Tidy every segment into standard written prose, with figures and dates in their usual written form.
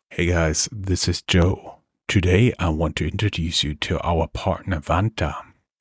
Hey guys, this is Joe. Today I want to introduce you to our partner Vanta.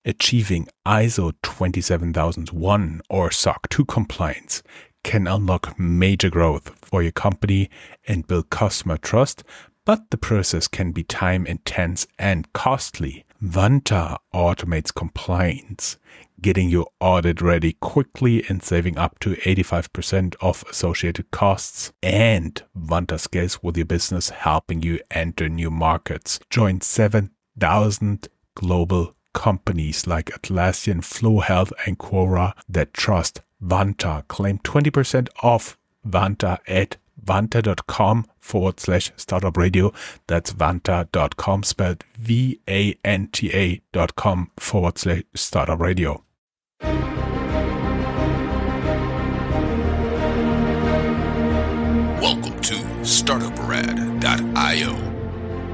Achieving ISO 27001 or SOC 2 compliance can unlock major growth for your company and build customer trust, but the process can be time intense and costly. Vanta automates compliance, getting your audit ready quickly and saving up to 85% of associated costs. And Vanta scales with your business, helping you enter new markets. Join 7,000 global companies like Atlassian, Flow Health, and Quora that trust Vanta. Claim 20% off Vanta at vanta.com/startupradio. That's vanta.com, spelled vanta.com/startupradio. Welcome to Startuprad.io,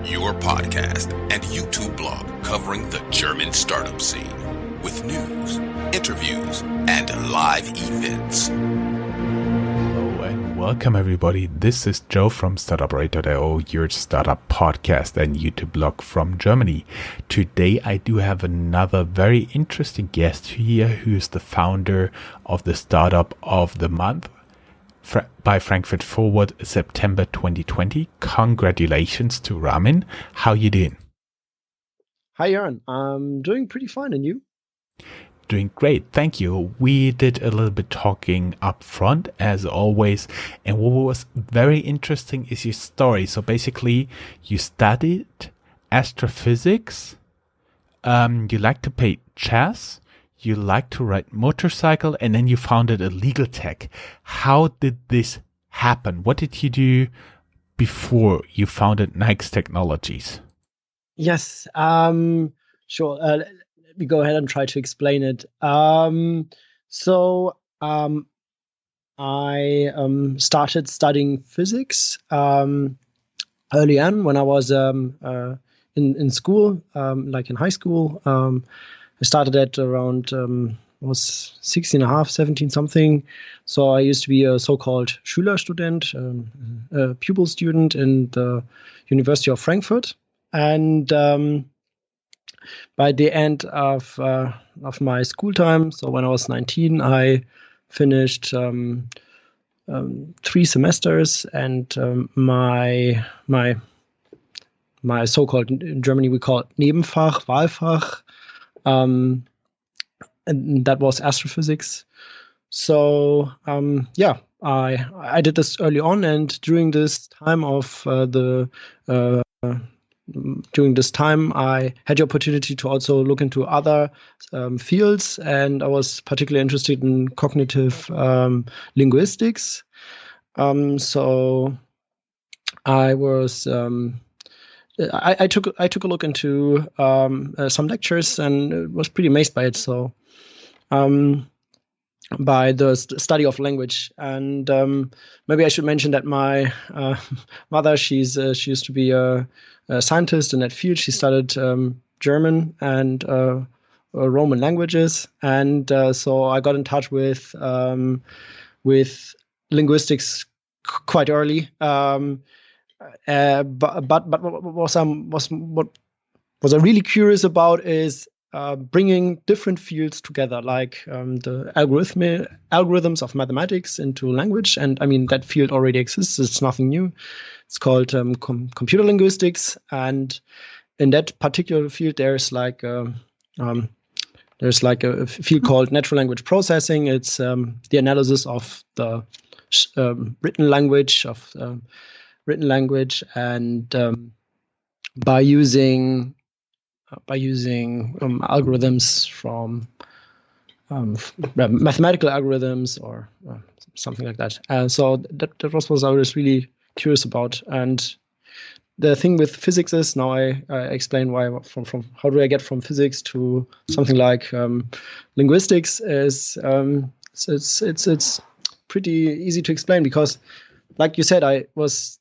your podcast and YouTube blog covering the German startup scene with news, interviews, and live events. Welcome everybody, this is Joe from Startuprad.io, your startup podcast and YouTube blog from Germany. Today I do have another very interesting guest here who is the founder of the Startup of the Month by Frankfurt Forward September 2020. Congratulations to Ramin. How you doing? Hi Aaron, I'm doing pretty fine, and you? Doing great, thank you. We did a little bit talking up front, as always, and what was very interesting is your story. So basically, you studied astrophysics, you like to play chess, you like to ride motorcycle, and then you founded a legal tech. How did this happen? What did you do before you founded NAIX Technologies? Yes, sure. Let me go ahead and try to explain it. I started studying physics early on when I was in school, like in high school. I started at around was 16 and a half, 17 something. So I used to be a so-called Schülerstudent, a pupil student in the University of Frankfurt. And by the end of my school time, so when I was 19, I finished 3 semesters, and my so-called, in Germany we call it Nebenfach, Wahlfach, and that was astrophysics. So I did this early on, and during this time I had the opportunity to also look into other fields, and I was particularly interested in cognitive linguistics. So I was I took a look into some lectures and was pretty amazed by it. So by the study of language, and maybe I should mention that my mother, she used to be a scientist in that field. She studied German and Roman languages, and so I got in touch with linguistics quite early. But what was I really curious about is bringing different fields together, like the algorithms of mathematics into language. And I mean, that field already exists. It's nothing new. It's called computer linguistics. And in that particular field, there's like a field called natural language processing. It's the analysis of the written language, and by using algorithms from mathematical algorithms or something like that. So that was what I was really curious about. And the thing with physics is, now I explain why from how do I get from physics to something like linguistics is it's pretty easy to explain, because like you said, I was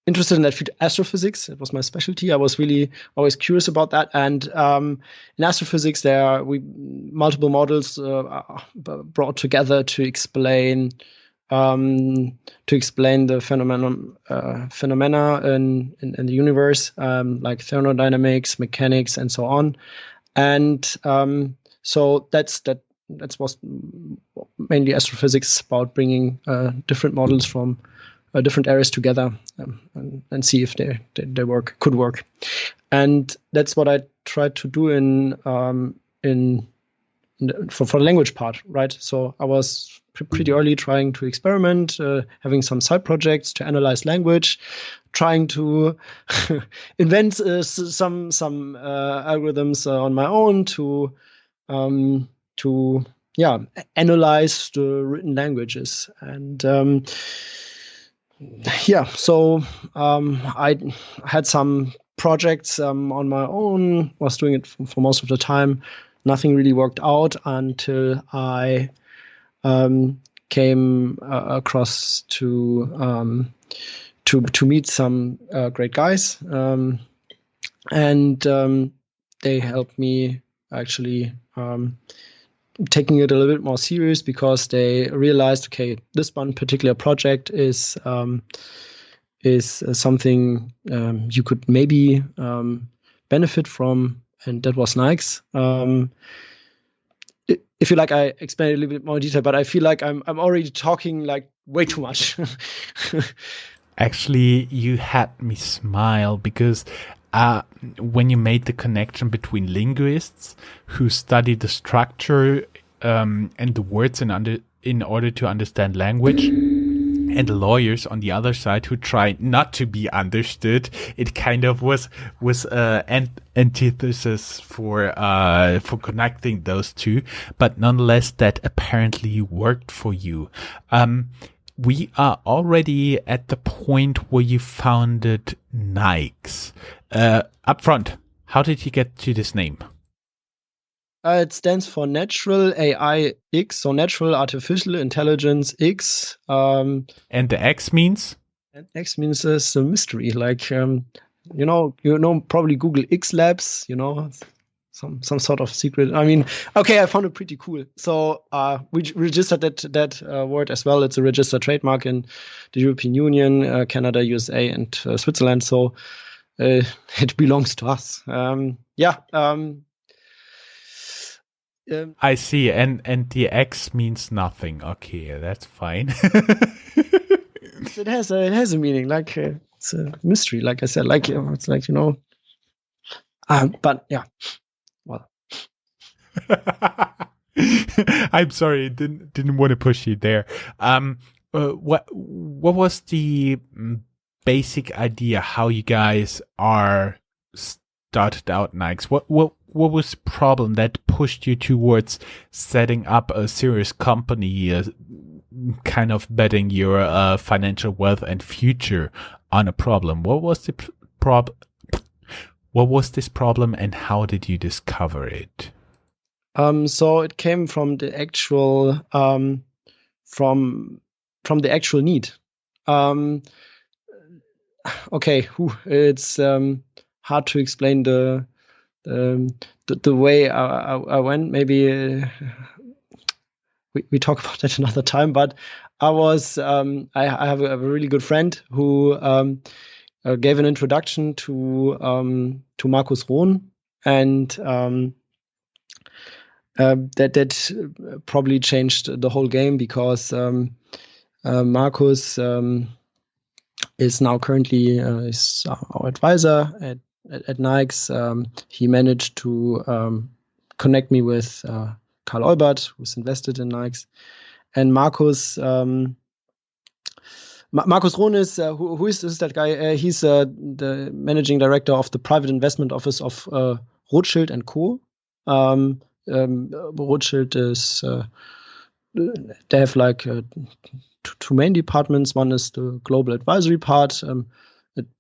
interested in that field, astrophysics. It was my specialty. I was really always curious about that. And in astrophysics, there are multiple models brought together to explain to explain the phenomena in the universe, like thermodynamics, mechanics, and so on. And so that was mainly astrophysics, about bringing different models from different areas together and see if they could work. And that's what I tried to do for the language part, right? So I was pretty early trying to experiment, having some side projects to analyze language, trying to invent some algorithms on my own to analyze the written languages. And so I had some projects on my own, was doing it for most of the time. Nothing really worked out until I came across to meet some great guys, and they helped me actually taking it a little bit more serious, because they realized, okay, this one particular project is something you could maybe benefit from, and that was NAIX. If you like, I explain it a little bit more detail, but I feel like I'm already talking like way too much. Actually, you had me smile, because when you made the connection between linguists who study the structure and the words in order to understand language, and the lawyers on the other side who try not to be understood, it kind of was an antithesis for connecting those two. But nonetheless, that apparently worked for you. We are already at the point where you founded NAIX. Up front, how did you get to this name? It stands for Natural AI X, so Natural Artificial Intelligence X. And the X means? And X means it's a mystery. Like you know, probably Google X Labs. You know, some sort of secret. I mean, okay, I found it pretty cool. So we registered that word as well. It's a registered trademark in the European Union, Canada, USA, and Switzerland. So it belongs to us. I see, and the X means nothing. Okay, that's fine. It has a meaning. Like it's a mystery. Like I said, like it's like but yeah, well. I'm sorry, didn't want to push you there. What was the basic idea how you guys are started out NAIX? What was the problem that pushed you towards setting up a serious company, kind of betting your financial wealth and future on a problem? What was the What was this problem, and how did you discover it? So it came from the actual from the actual need. Okay, it's hard to explain the way I went. Maybe we talk about that another time. But I was I have a really good friend who gave an introduction to Markus Rohn, and that probably changed the whole game, because Markus is now currently is our advisor at NAIX. He managed to connect me with Karl Eubert, who's invested in NAIX, and Markus. Markus Rohn is who is that guy? He's the managing director of the private investment office of Rothschild and Co. Rothschild is they have like two main departments. One is the global advisory part,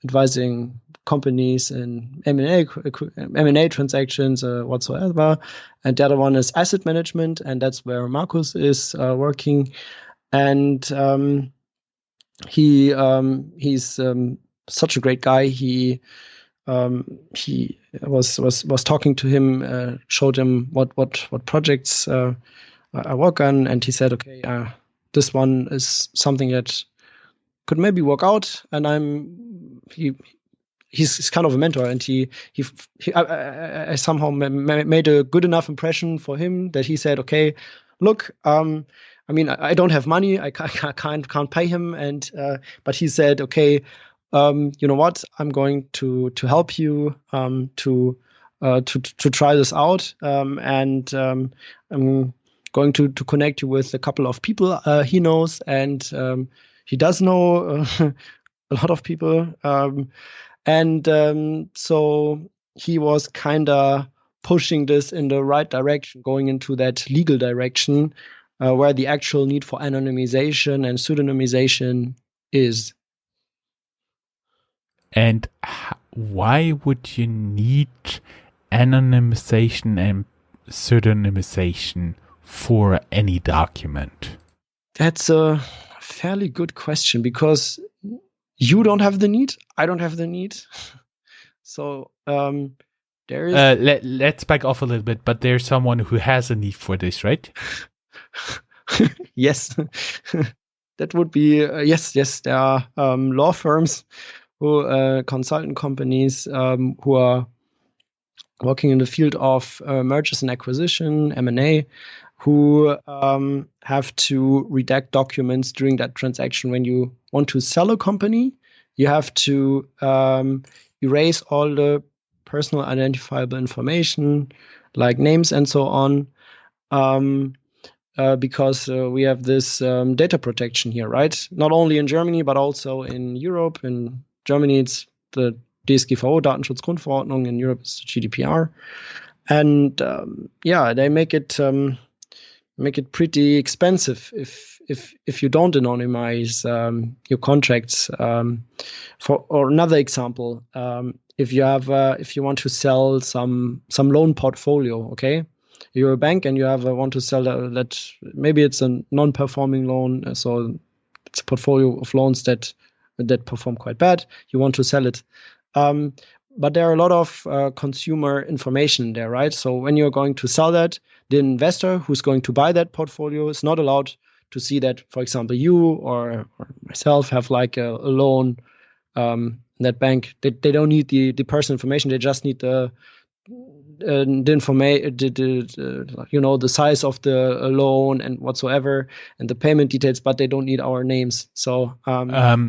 advising companies in M&A transactions whatsoever, and the other one is asset management, and that's where Markus is working. And he's such a great guy. He was talking to him, showed him what projects I work on, and he said, okay, this one is something that could maybe work out, and he's kind of a mentor, and I somehow made a good enough impression for him that he said, okay, look, I mean, I don't have money, I can't pay him, and but he said, okay, you know what, I'm going to help you to try this out, and I'm going to connect you with a couple of people he knows, and he does know a lot of people. So he was kind of pushing this in the right direction, going into that legal direction, where the actual need for anonymization and pseudonymization is. And why would you need anonymization and pseudonymization for any document? That's a fairly good question, because you don't have the need, I don't have the need. So there is... let's back off a little bit, but there's someone who has a need for this, right? Yes. That would be, yes, there are law firms, consultant companies who are working in the field of mergers and acquisition, M&A, who have to redact documents during that transaction. When you want to sell a company, you have to erase all the personal identifiable information, like names and so on, because we have this data protection here, right? Not only in Germany, but also in Europe. In Germany, it's the DSGVO, Datenschutzgrundverordnung. In Europe, it's the GDPR. And they make it pretty expensive if you don't anonymize your contracts. Or another example, if you want to sell some loan portfolio, okay, you're a bank and you want to sell that maybe it's a non-performing loan, so it's a portfolio of loans that perform quite bad. You want to sell it. But there are a lot of consumer information there, right? So when you're going to sell that, the investor who's going to buy that portfolio is not allowed to see that, for example, you or myself have like a loan in that bank. They don't need the personal information. They just need the information, the size of the loan and whatsoever, and the payment details, but they don't need our names. So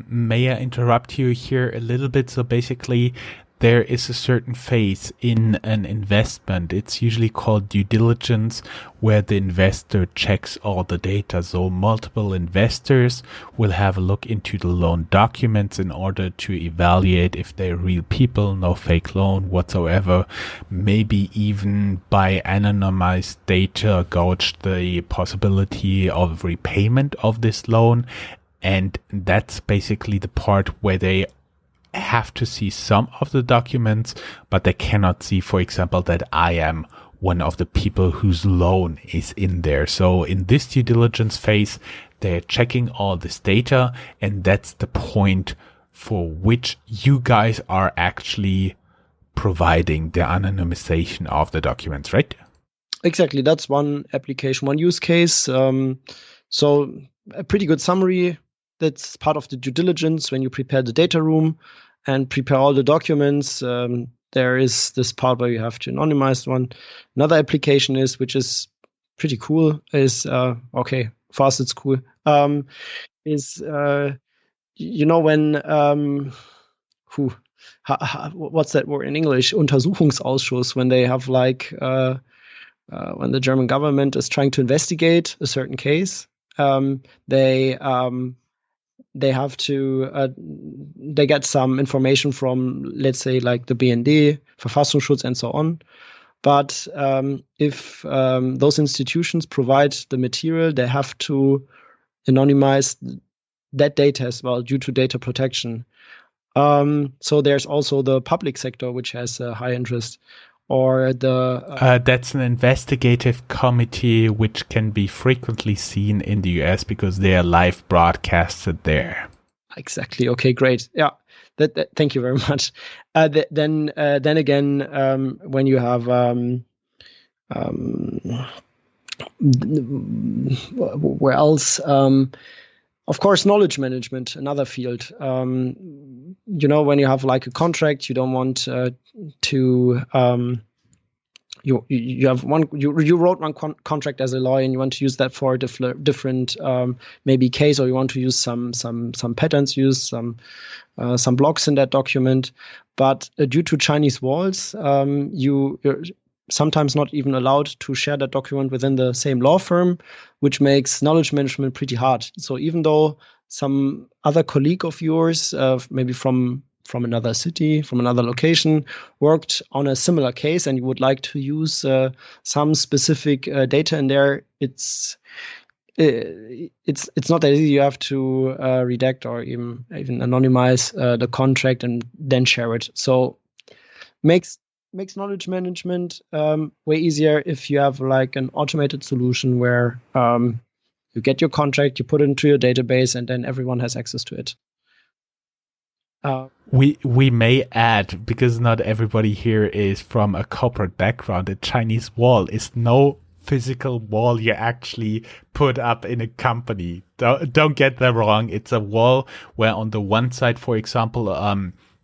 may I interrupt you here a little bit? So basically, there is a certain phase in an investment. It's usually called due diligence, where the investor checks all the data. So multiple investors will have a look into the loan documents in order to evaluate if they're real people, no fake loan whatsoever. Maybe even by anonymized data gauge the possibility of repayment of this loan. And that's basically the part where they have to see some of the documents, but they cannot see, for example, that I am one of the people whose loan is in there. So in this due diligence phase, they're checking all this data, and that's the point for which you guys are actually providing the anonymization of the documents, right? Exactly. That's one application, one use case. So a pretty good summary. That's part of the due diligence when you prepare the data room and prepare all the documents. There is this part where you have to anonymize one. Another application which is pretty cool, is okay, for us it's cool. Is when what's that word in English? Untersuchungsausschuss, when they have like when the German government is trying to investigate a certain case, they have to they get some information from, let's say, like the BND, Verfassungsschutz, and so on. But if those institutions provide the material, they have to anonymize that data as well due to data protection. So there's also the public sector, which has a high interest. Or that's an investigative committee which can be frequently seen in the US because they are live broadcasted there. Exactly. Okay, great. Yeah, that thank you very much. Then again, when you have Where else? Of course, knowledge management, another field. When you have like a contract, you don't want to. You have one. You wrote one contract as a lawyer, and you want to use that for a different maybe case, or you want to use some patterns, use some blocks in that document. But due to Chinese walls, you're sometimes not even allowed to share that document within the same law firm, which makes knowledge management pretty hard. So even though some other colleague of yours, maybe from another city, from another location, worked on a similar case, and you would like to use some specific data in there, it's not that easy. You have to redact or even anonymize the contract and then share it. So makes knowledge management way easier if you have like an automated solution where you get your contract, you put it into your database, and then everyone has access to it. We may add, because not everybody here is from a corporate background, a Chinese wall is no physical wall you actually put up in a company. Don't get that wrong. It's a wall where on the one side, for example,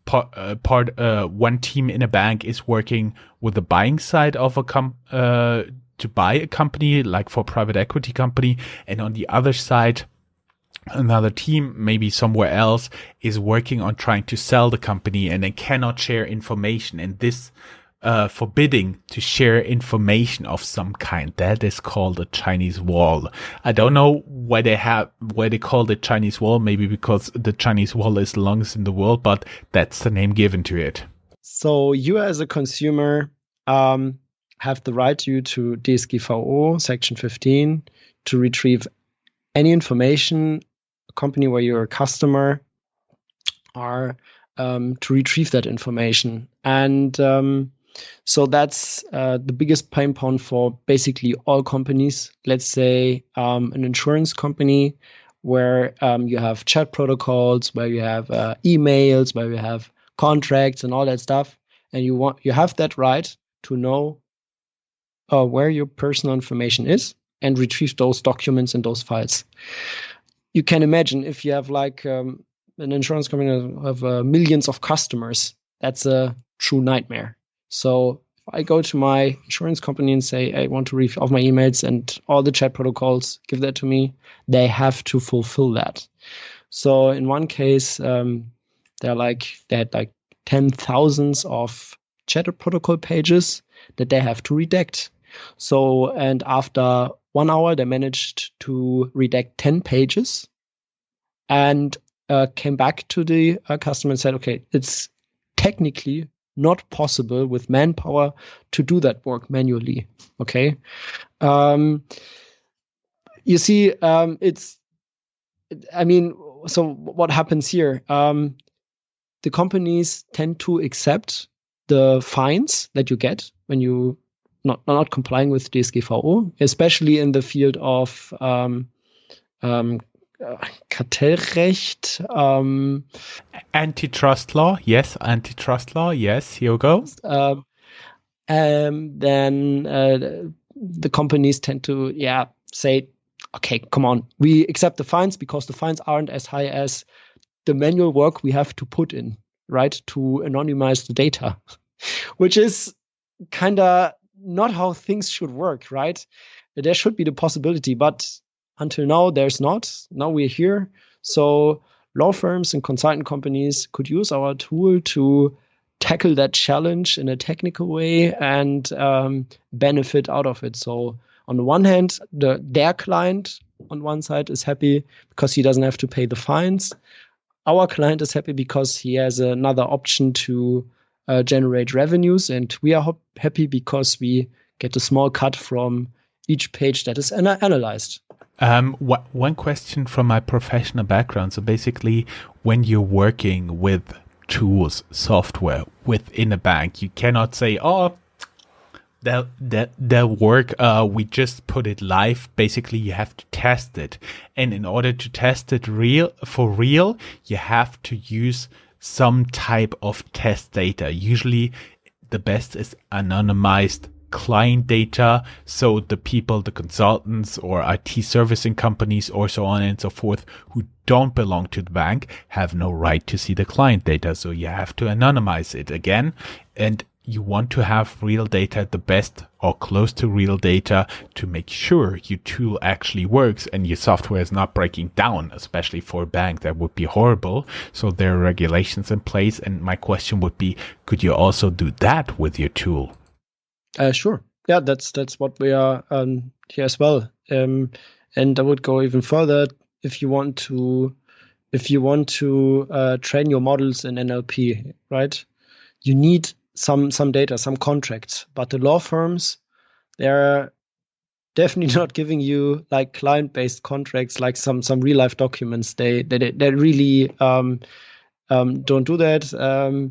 one team in a bank is working with the buying side of a to buy a company, like for private equity company, and on the other side, another team, maybe somewhere else, is working on trying to sell the company, and they cannot share information. And this forbidding to share information of some kind, that is called a Chinese wall. I don't know why they call it Chinese wall, maybe because the Chinese wall is the longest in the world, but that's the name given to it. So you as a consumer have the right to DSGVO section 15 to retrieve any information, a company where you're a customer, are to retrieve that information. And so that's the biggest pain point for basically all companies. Let's say an insurance company where you have chat protocols, where you have emails, where you have contracts and all that stuff, and you have that right to know where your personal information is and retrieve those documents and those files. You can imagine if you have like an insurance company of millions of customers, that's a true nightmare. So if I go to my insurance company and say, I want to read off my emails and all the chat protocols, give that to me, they have to fulfill that. So in one case, they had like 10,000 of chat protocol pages that they have to redact. So, and after 1 hour, they managed to redact 10 pages and came back to the customer and said, okay, it's technically not possible with manpower to do that work manually. Okay. You see, so what happens here? The companies tend to accept the fines that you get when you not complying with DSGVO, especially in the field of Kartellrecht. Antitrust law, yes. Here we go. Then the companies tend to say, okay, come on, we accept the fines because the fines aren't as high as the manual work we have to put in, right, to anonymize the data, which is kind of not how things should work, right? There should be the possibility, but until now, there's not. Now we're here. So law firms and consultant companies could use our tool to tackle that challenge in a technical way and benefit out of it. So on the one hand, their client on one side is happy because he doesn't have to pay the fines. Our client is happy because he has another option to generate revenues, and we are happy because we get a small cut from each page that is analyzed. One question from my professional background. So basically, when you're working with tools, software within a bank, you cannot say, oh, they'll work. We just put it live. Basically, you have to test it. And in order to test it for real, you have to use some type of test data. Usually the best is anonymized client data. So the people, the consultants or IT servicing companies or so on and so forth who don't belong to the bank have no right to see the client data. So you have to anonymize it again. And you want to have real data, the best or close to real data, to make sure your tool actually works and your software is not breaking down, especially for a bank. That would be horrible. So there are regulations in place. And my question would be, could you also do that with your tool? Sure. Yeah, that's what we are here as well. And I would go even further. If you want to train your models in NLP, right? You need some data, some contracts. But the law firms, they're definitely not giving you like client-based contracts, like some real life documents. They really don't do that.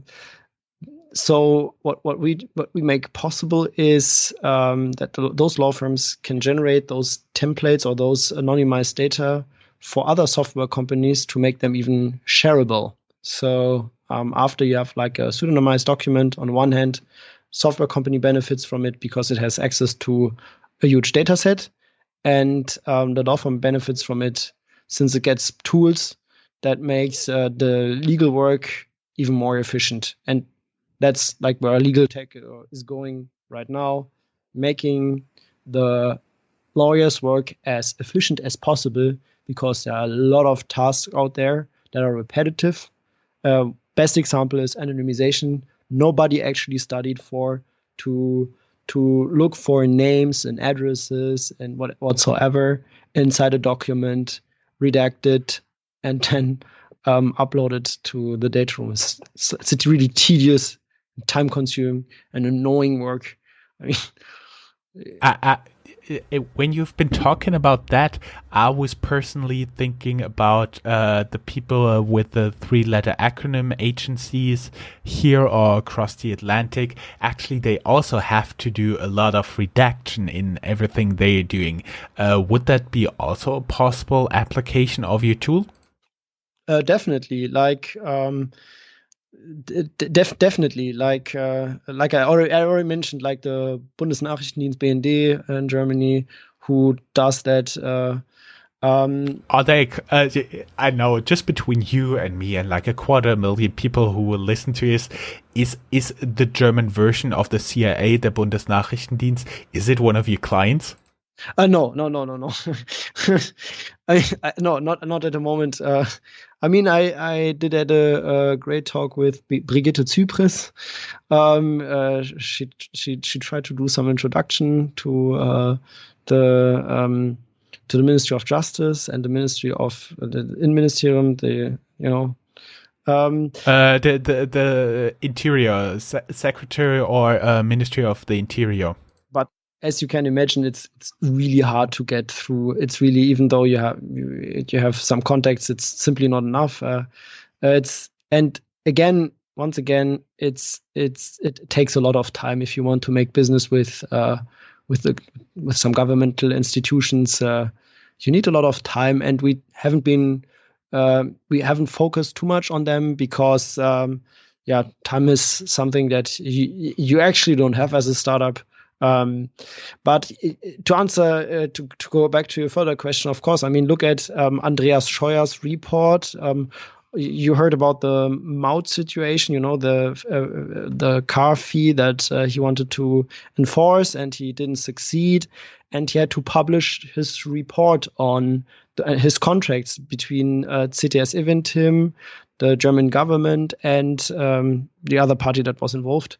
So what we make possible is that those law firms can generate those templates or those anonymized data for other software companies to make them even shareable. So after you have like a pseudonymized document, on one hand, software company benefits from it because it has access to a huge data set, and the law firm benefits from it since it gets tools that makes the legal work even more efficient. And that's like where legal tech is going right now, making the lawyers' work as efficient as possible, because there are a lot of tasks out there that are repetitive. Best example is anonymization. Nobody actually studied to look for names and addresses and whatsoever inside a document, redact it, and then upload it to the data room. It's really tedious, time-consuming, and annoying work. I mean, when you've been talking about that, I was personally thinking about the people with the 3-letter acronym agencies here or across the Atlantic. Actually, they also have to do a lot of redaction in everything they're doing. Would that be also a possible application of your tool? Definitely. Like, definitely. Like I already mentioned, like the Bundesnachrichtendienst BND in Germany, who does that. Are they? I know, just between you and me and like 250,000 people who will listen to this, is the German version of the CIA, the Bundesnachrichtendienst, is it one of your clients? No. No, not at the moment. I mean, I did had a great talk with Brigitte Zypris. She tried to do some introduction to the Ministry of Justice and the Ministry of the Innenministerium. The Interior Secretary or Ministry of the Interior. But as you can imagine, it's really hard to get through. It's really, even though you have some contacts, it's simply not enough. Once again, it takes a lot of time if you want to make business with some governmental institutions. You need a lot of time, and we haven't focused too much on them because time is something that you actually don't have as a startup. But to answer, to go back to your further question, of course, I mean, look at Andreas Scheuer's report. You heard about the Maut situation, the car fee that he wanted to enforce, and he didn't succeed, and he had to publish his report on his contracts between CTS Eventim, the German government, and the other party that was involved.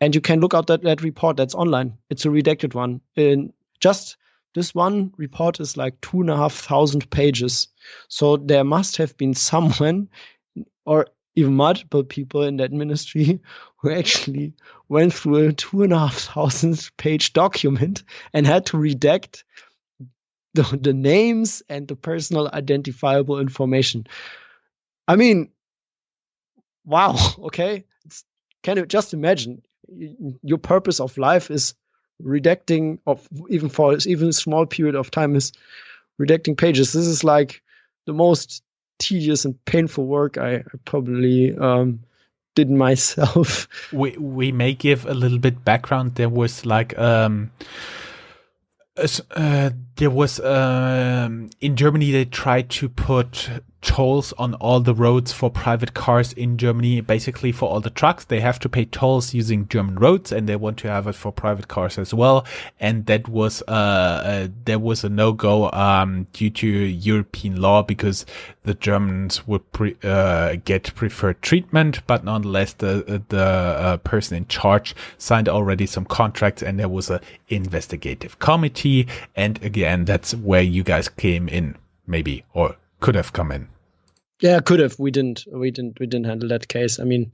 And you can look out that report that's online. It's a redacted one. Just this one report is like 2,500 pages. So there must have been someone, or even multiple people in that ministry, who actually went through a 2,500 page document and had to redact the names and the personal identifiable information. I mean, wow. Okay, can you just imagine? Your purpose of life is redacting, of even for even a small period of time, is redacting pages. This is like the most tedious and painful work I probably did myself. We may give a little bit background. There was like in Germany they tried to put tolls on all the roads for private cars in Germany. Basically, for all the trucks, they have to pay tolls using German roads, and they want to have it for private cars as well. And that was there was a no-go due to European law, because the Germans would get preferred treatment, but nonetheless the person in charge signed already some contracts, and there was a investigative committee. And again, that's where you guys came in, maybe, or could have come in. Yeah, could have. We didn't handle that case. I mean,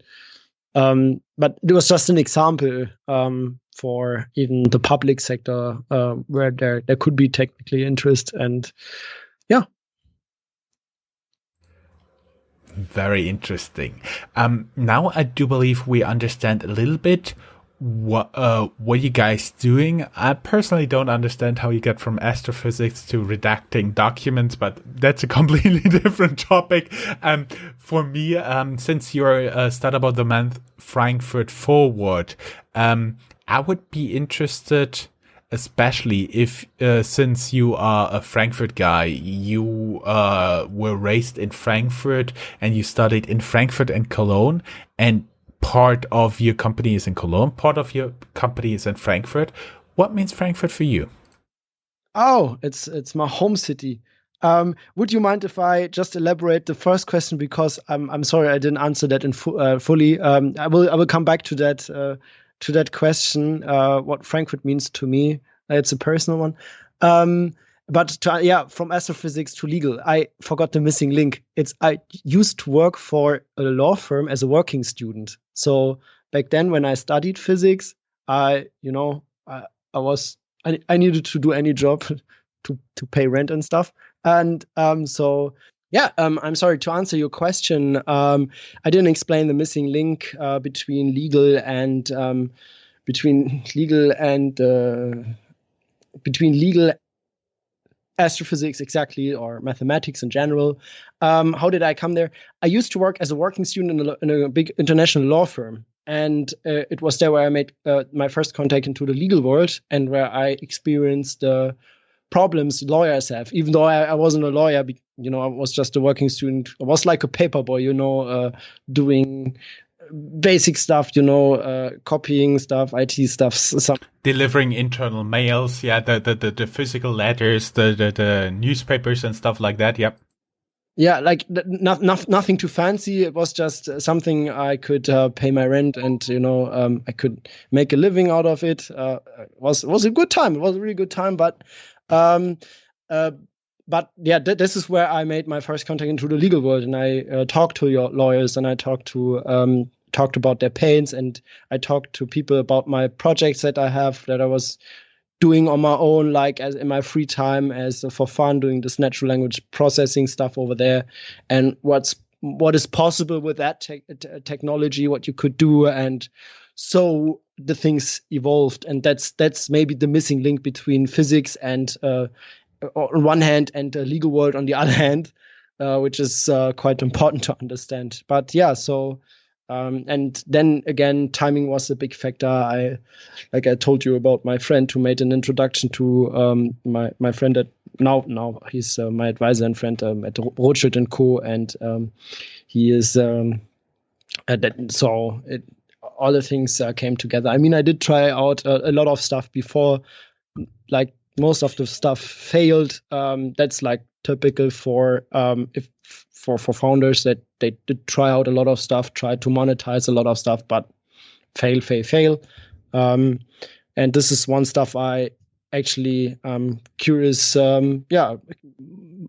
but it was just an example for even the public sector where there could be technically interest, and yeah. Very interesting. Now I do believe we understand a little bit what you guys doing. I personally don't understand how you get from astrophysics to redacting documents, but that's a completely different topic. For me, since you're a Startup of the Month Frankfurt Forward, I would be interested, especially if since you are a Frankfurt guy, you were raised in Frankfurt and you studied in Frankfurt and Cologne, and part of your company is in Cologne, part of your company is in Frankfurt. What means Frankfurt for you? Oh, it's my home city. Would you mind if I just elaborate the first question, because I'm sorry I didn't answer that in fully. I will come back to that question. What Frankfurt means to me, it's a personal one. But from astrophysics to legal, I forgot the missing link. I used to work for a law firm as a working student. So back then, when I studied physics, I needed to do any job to pay rent and stuff. And I'm sorry, to answer your question. I didn't explain the missing link between legal astrophysics exactly, or mathematics in general. How did I come there? I used to work as a working student in a big international law firm. And it was there where I made my first contact into the legal world, and where I experienced the problems lawyers have. Even though I wasn't a lawyer, I was just a working student. I was like a paper boy, doing basic stuff, copying stuff, IT stuff, delivering internal mails, the physical letters, the newspapers and stuff like that. Yep. Yeah, like nothing too fancy. It was just something I could pay my rent, and I could make a living out of it. It was a good time. It was a really good time, but this is where I made my first contact into the legal world, and I talked to your lawyers, and I talked about their pains, and I talked to people about my projects that I have, that I was doing on my own, like as in my free time, as for fun, doing this natural language processing stuff over there, and what is possible with that technology, what you could do. And so the things evolved, and that's maybe the missing link between physics and on one hand, and the legal world on the other hand, which is quite important to understand. But yeah, so and then again, timing was a big factor. I told you about my friend who made an introduction to my friend that now he's my advisor and friend at Rothschild & Co. And he is all the things came together. I mean, I did try out a lot of stuff before, like most of the stuff failed. That's like typical for founders, that they did try out a lot of stuff, try to monetize a lot of stuff, but fail. And this is one stuff I actually curious,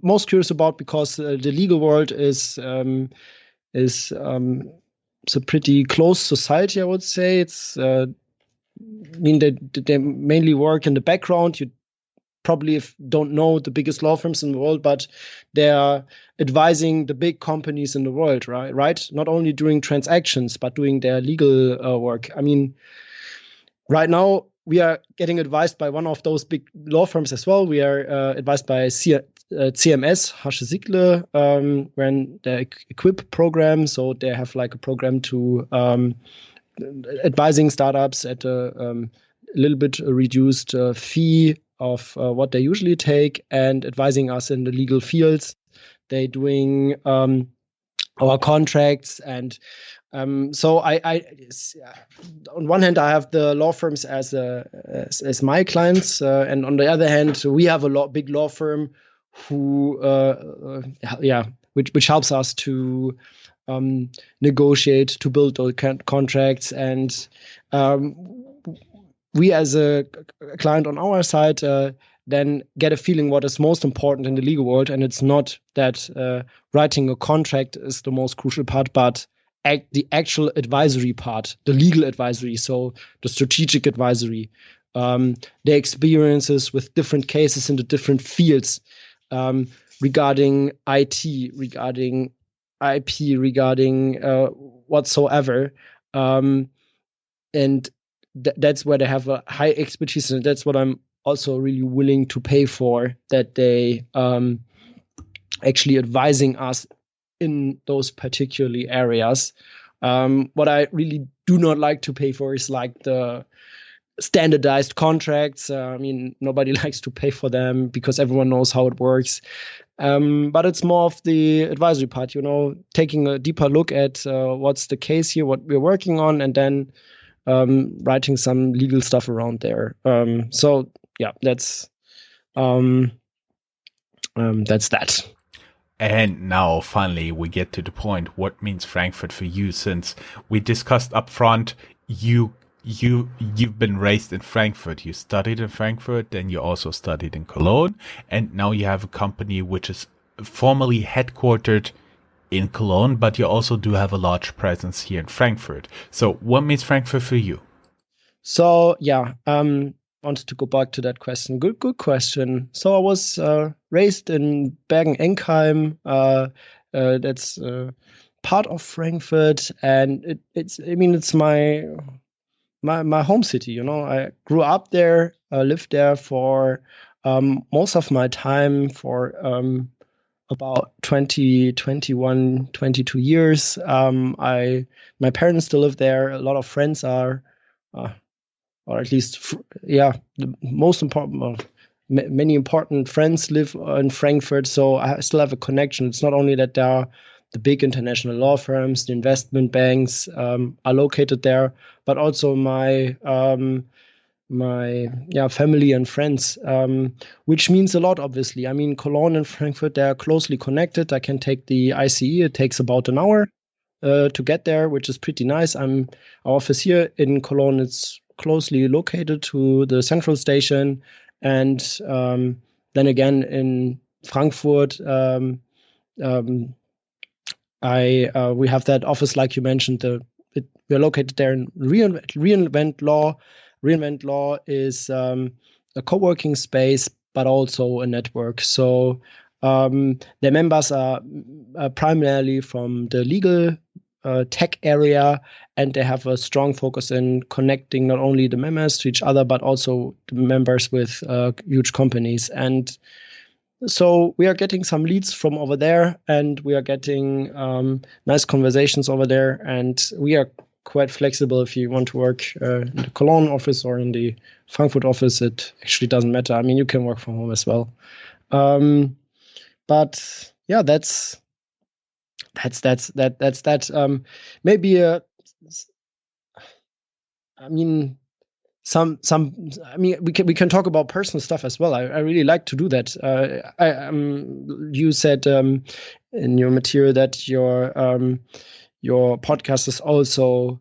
most curious about, because the legal world is it's a pretty close society, I would say. It's they mainly work in the background. You probably don't know the biggest law firms in the world, but they are advising the big companies in the world, right? Not only doing transactions, but doing their legal work. I mean, right now we are getting advised by one of those big law firms as well. We are advised by CMS, Hasche Sigle, when they equip program. So they have like a program to advising startups at a little bit reduced fee of what they usually take, and advising us in the legal fields. They're doing our contracts, and so I on one hand I have the law firms as my clients, and on the other hand we have a big law firm who which helps us to negotiate, to build those contracts, and we as a client on our side then get a feeling what is most important in the legal world, and it's not that writing a contract is the most crucial part, but the actual advisory part, the legal advisory, so the strategic advisory, the experiences with different cases in the different fields, regarding IT, regarding IP, regarding whatsoever, and that's where they have a high expertise, and that's what I'm also really willing to pay for, that they actually advising us in those particular areas. What I really do not like to pay for is like the standardized contracts. I mean, nobody likes to pay for them because everyone knows how it works. But it's more of the advisory part, taking a deeper look at what's the case here, what we're working on, and then writing some legal stuff around there. So yeah, that's that. And now finally we get to the point. What means Frankfurt for you? Since we discussed up front, you've been raised in Frankfurt. You studied in Frankfurt, then you also studied in Cologne, and now you have a company which is formally headquartered in Cologne, but you also do have a large presence here in Frankfurt. So what means Frankfurt for you? So yeah, wanted to go back to that question. Good question. So I was raised in Bergen-Enkheim. That's part of Frankfurt, and it's my home city. I grew up there, lived there for most of my time, for about 20, 21, 22 years. My parents still live there. A lot of friends are, or at least, the most important, many important friends live in Frankfurt. So I still have a connection. It's not only that there are the big international law firms, the investment banks are located there, but also my family and friends, which means a lot, obviously. I mean, Cologne and Frankfurt, they're closely connected. I can take the ICE. It takes about an hour to get there, which is pretty nice. Our office here in Cologne is closely located to the central station. And then again, in Frankfurt, we have that office, like you mentioned. We're located there in Reinvent Law. Reinvent Law is a co-working space, but also a network. So the members are primarily from the legal tech area, and they have a strong focus in connecting not only the members to each other, but also the members with huge companies. And so we are getting some leads from over there, and we are getting nice conversations over there, and we are quite flexible. If you want to work in the Cologne office or in the Frankfurt office, it actually doesn't matter. I mean, you can work from home as well. But yeah, that's that. Maybe I mean, we can talk about personal stuff as well. I really like to do that. You said in your material that your podcast is also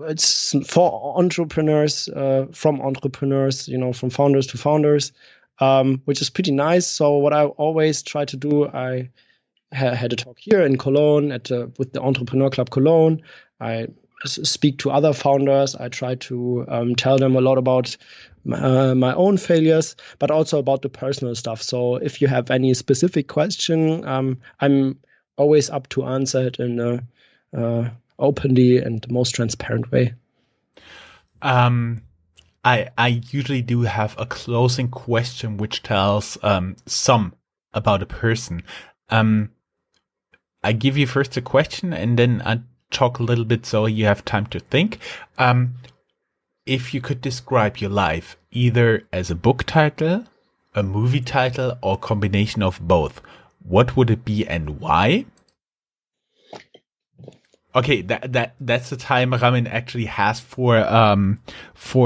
it's for entrepreneurs, from entrepreneurs, from founders to founders, which is pretty nice. So what I always try to do, I had a talk here in Cologne with the Entrepreneur Club Cologne. I speak to other founders. I try to tell them a lot about my own failures, but also about the personal stuff. So if you have any specific question, I'm always up to answer it in a openly and most transparent way. I usually do have a closing question which tells some about a person. I give you first a question and then I talk a little bit so you have time to think. If you could describe your life either as a book title, a movie title, or combination of both, what would it be and why? Okay, that's the time Ramin actually has for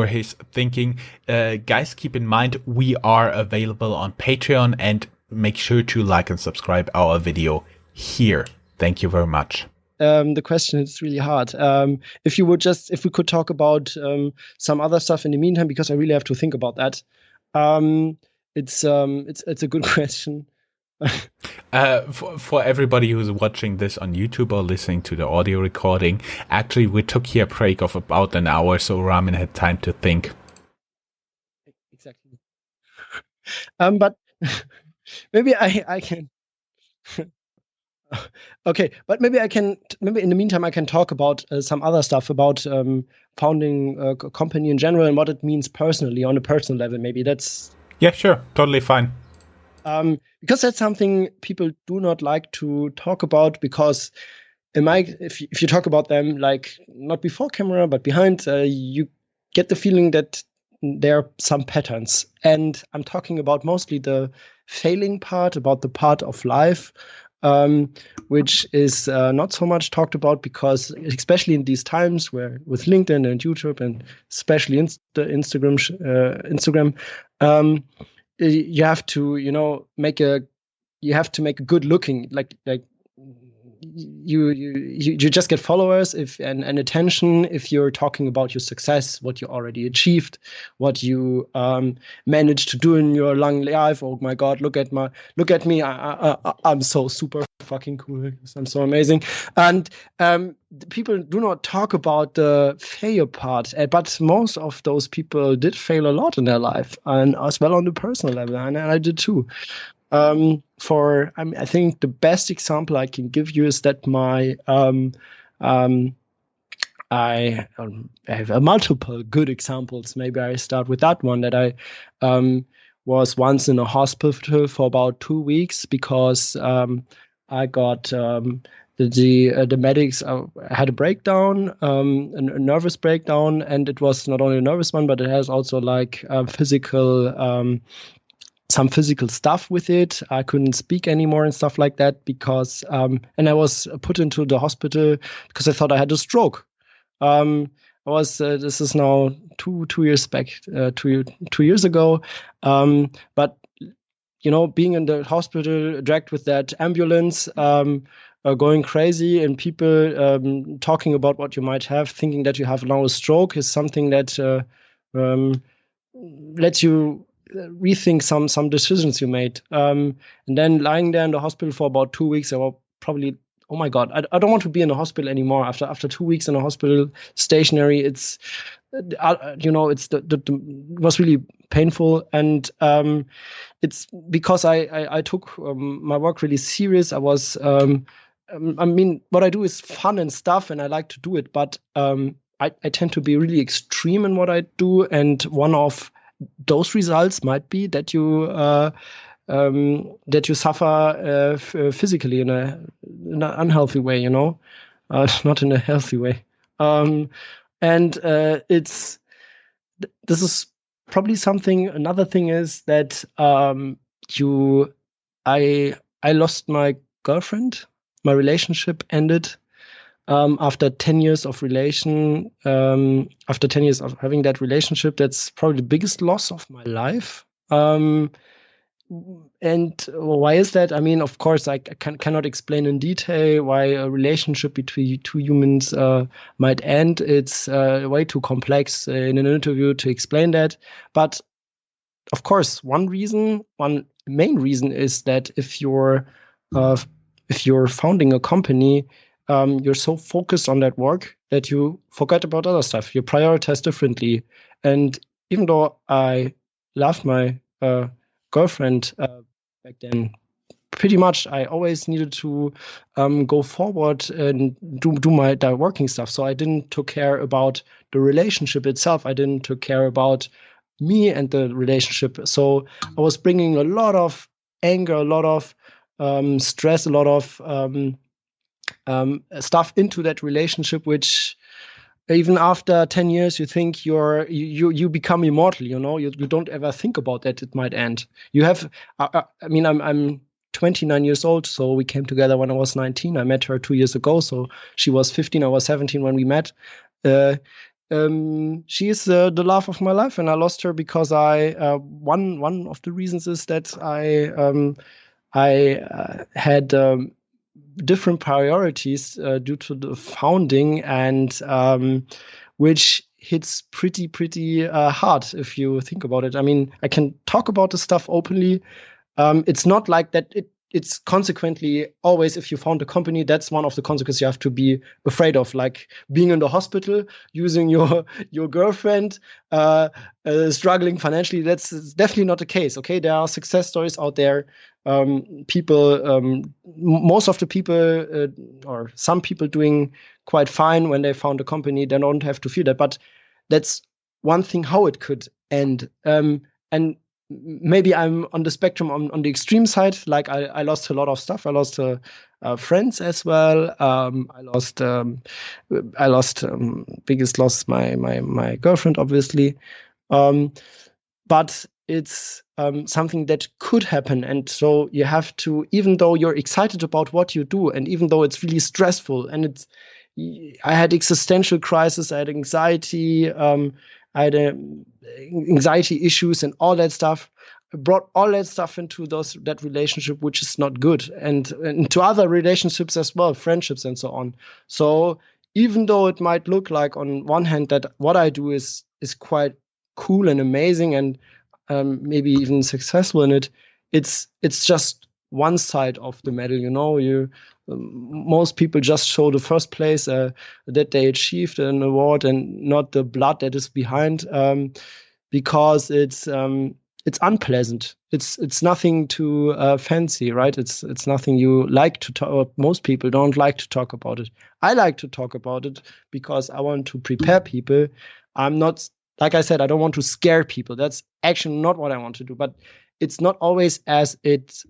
his thinking. Guys, keep in mind we are available on Patreon, and make sure to like and subscribe our video here. Thank you very much. The question is really hard. If we could talk about some other stuff in the meantime, because I really have to think about that. It's a good question. For everybody who's watching this on YouTube or listening to the audio recording, actually we took here a break of about an hour, so Ramin had time to think. Exactly. But maybe I can. Okay, but maybe in the meantime, I can talk about some other stuff about founding a company in general and what it means personally on a personal level. Maybe that's. Yeah, sure. Totally fine. Because that's something people do not like to talk about, because if you talk about them, like not before camera, but behind, you get the feeling that there are some patterns. And I'm talking about mostly the failing part, about the part of life, which is not so much talked about, because especially in these times where with LinkedIn and YouTube and especially Instagram, you have to make a good looking, like you just get followers and attention if you're talking about your success, what you already achieved, what you managed to do in your long life. Oh my God, look at me! I'm so super fucking cool. I'm so amazing. And people do not talk about the failure part, but most of those people did fail a lot in their life, and as well on the personal level, and I did too. I think the best example I can give you is that I have multiple good examples. Maybe I start with that one, that I was once in a hospital for about 2 weeks because I got the medics had a breakdown, a nervous breakdown, and it was not only a nervous one, but it has also like some physical stuff with it. I couldn't speak anymore and stuff like that because, and I was put into the hospital because I thought I had a stroke. This is now two years back, 2 years ago. But being in the hospital, dragged with that ambulance, going crazy, and people talking about what you might have, thinking that you have now a stroke, is something that lets you rethink some decisions you made. And then lying there in the hospital for about 2 weeks, I was probably, oh my God, I don't want to be in the hospital anymore. After 2 weeks in a hospital stationary, it was really painful. And it's because I took my work really serious. I was, what I do is fun and stuff, and I like to do it, but I tend to be really extreme in what I do. And one of those results might be that you suffer physically in an unhealthy way, not in a healthy way. This is probably something. Another thing is that I lost my girlfriend. My relationship ended after 10 years of after 10 years of having that relationship. That's probably the biggest loss of my life. And why is that? I mean, of course, I cannot explain in detail why a relationship between two humans might end. It's way too complex in an interview to explain that. But of course, one main reason is that if you're founding a company, you're so focused on that work that you forget about other stuff. You prioritize differently. And even though I loved my girlfriend back then pretty much. I always needed to go forward and do my working stuff. So I didn't took care about the relationship itself. I didn't took care about me and the relationship. So I was bringing a lot of anger, a lot of stress, a lot of stuff into that relationship, which even after 10 years, you think you become immortal. You don't ever think about that it might end. You have, I'm 29 years old, so we came together when I was 19. I met her 2 years ago, so she was 15, I was 17 when we met. She is the love of my life, and I lost her because one of the reasons is that I had different priorities due to the founding, and which hits pretty hard if you think about it. I mean, I can talk about the stuff openly. It's not like that. It's consequently always, if you found a company, that's one of the consequences you have to be afraid of, like being in the hospital, using your girlfriend, struggling financially. That's definitely not the case. Okay, there are success stories out there. Most of the people, or some people, doing quite fine when they found a company. They don't have to feel that, but that's one thing how it could end. And maybe I'm on the spectrum on the extreme side. Like I lost a lot of stuff. I lost friends as well. I lost biggest loss my girlfriend, obviously. But it's something that could happen. And so you have to, even though you're excited about what you do, and even though it's really stressful, and I had existential crisis, I had anxiety, I had anxiety issues and all that stuff. I brought all that stuff into that relationship, which is not good, and to other relationships as well, friendships and so on. So even though it might look like on one hand that what I do is quite cool and amazing, and maybe even successful in it, it's just one side of the medal. Most people just show the first place that they achieved an award, and not the blood that is behind, because it's unpleasant. It's nothing too fancy, right? It's nothing you like to talk. Most people don't like to talk about it. I like to talk about it because I want to prepare people. I'm not, like I said, I don't want to scare people. That's actually not what I want to do. But it's not always as it's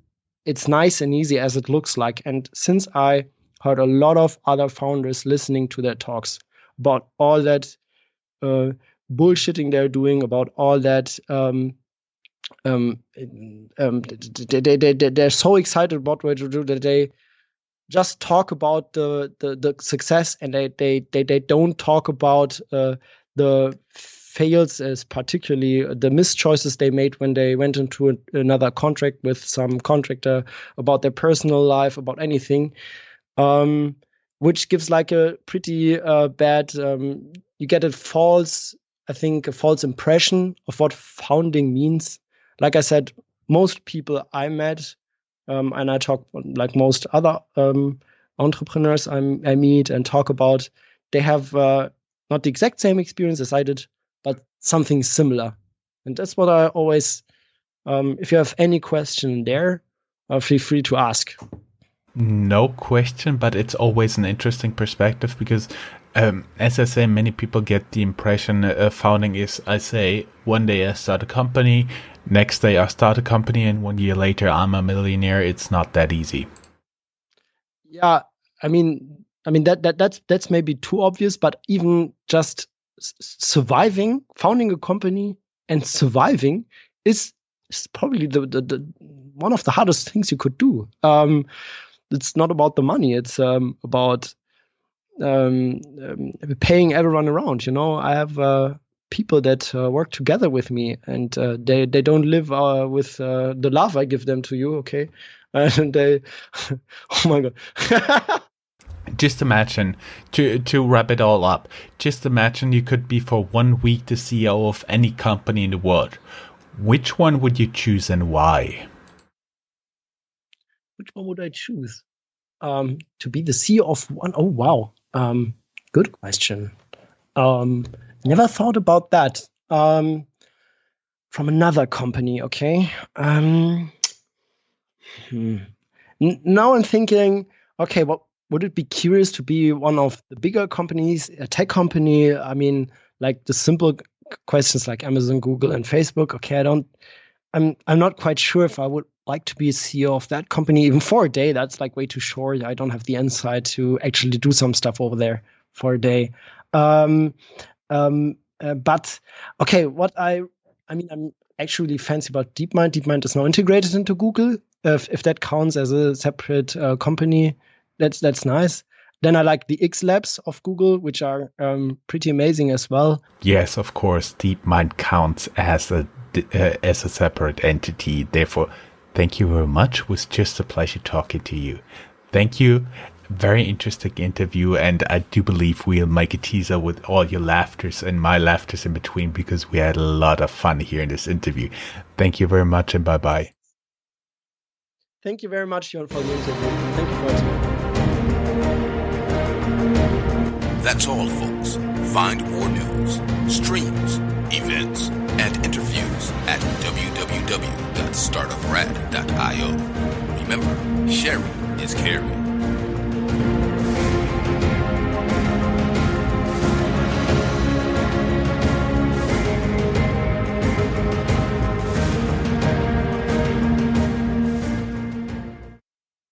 nice and easy as it looks like. And since I heard a lot of other founders listening to their talks about all that bullshitting they're doing, about all that they're so excited about what to do that they just talk about the success, and they don't talk about the fails, as particularly the mischoices they made when they went into another contract with some contractor, about their personal life, about anything, which gives like a pretty bad, you get a false impression of what founding means. Like I said, most people I met, and I talk like most other entrepreneurs I meet and talk about, they have not the exact same experience as I did, but something similar. And that's what I always, if you have any question there, feel free to ask. No question, but it's always an interesting perspective because, as I say, many people get the impression founding is, I say, one day I start a company, next day I start a company, and 1 year later I'm a millionaire. It's not that easy. Yeah, I mean that's maybe too obvious, but even just surviving, founding a company and surviving is probably the one of the hardest things you could do. It's not about the money. It's about paying everyone around. I have people that work together with me, and they don't live with the love I give them to you. Okay, and they, oh my god. Just imagine, to wrap it all up, just imagine you could be for 1 week the CEO of any company in the world. Which one would you choose and why? Which one would I choose? To be the CEO of one? Oh, wow. Good question. Never thought about that. From another company, okay. Now I'm thinking, okay, what would it be curious to be one of the bigger companies, a tech company? I mean, like the simple questions like Amazon, Google, and Facebook. Okay, I'm not quite sure if I would like to be a CEO of that company even for a day. That's like way too short. I don't have the insight to actually do some stuff over there for a day. But okay, I'm actually fancy about DeepMind. DeepMind is now integrated into Google. If that counts as a separate company, that's nice. Then I like the X Labs of Google, which are pretty amazing as well. Yes, of course, DeepMind counts as a separate entity. Therefore, thank you very much. It was just a pleasure talking to you. Thank you. Very interesting interview, and I do believe we'll make a teaser with all your laughters and my laughters in between, because we had a lot of fun here in this interview. Thank you very much, and bye-bye. Thank you very much, Jon, for the interview. Thank you for it. That's all, folks. Find more news, streams, events, and interviews at www.startuprad.io. Remember, sharing is caring.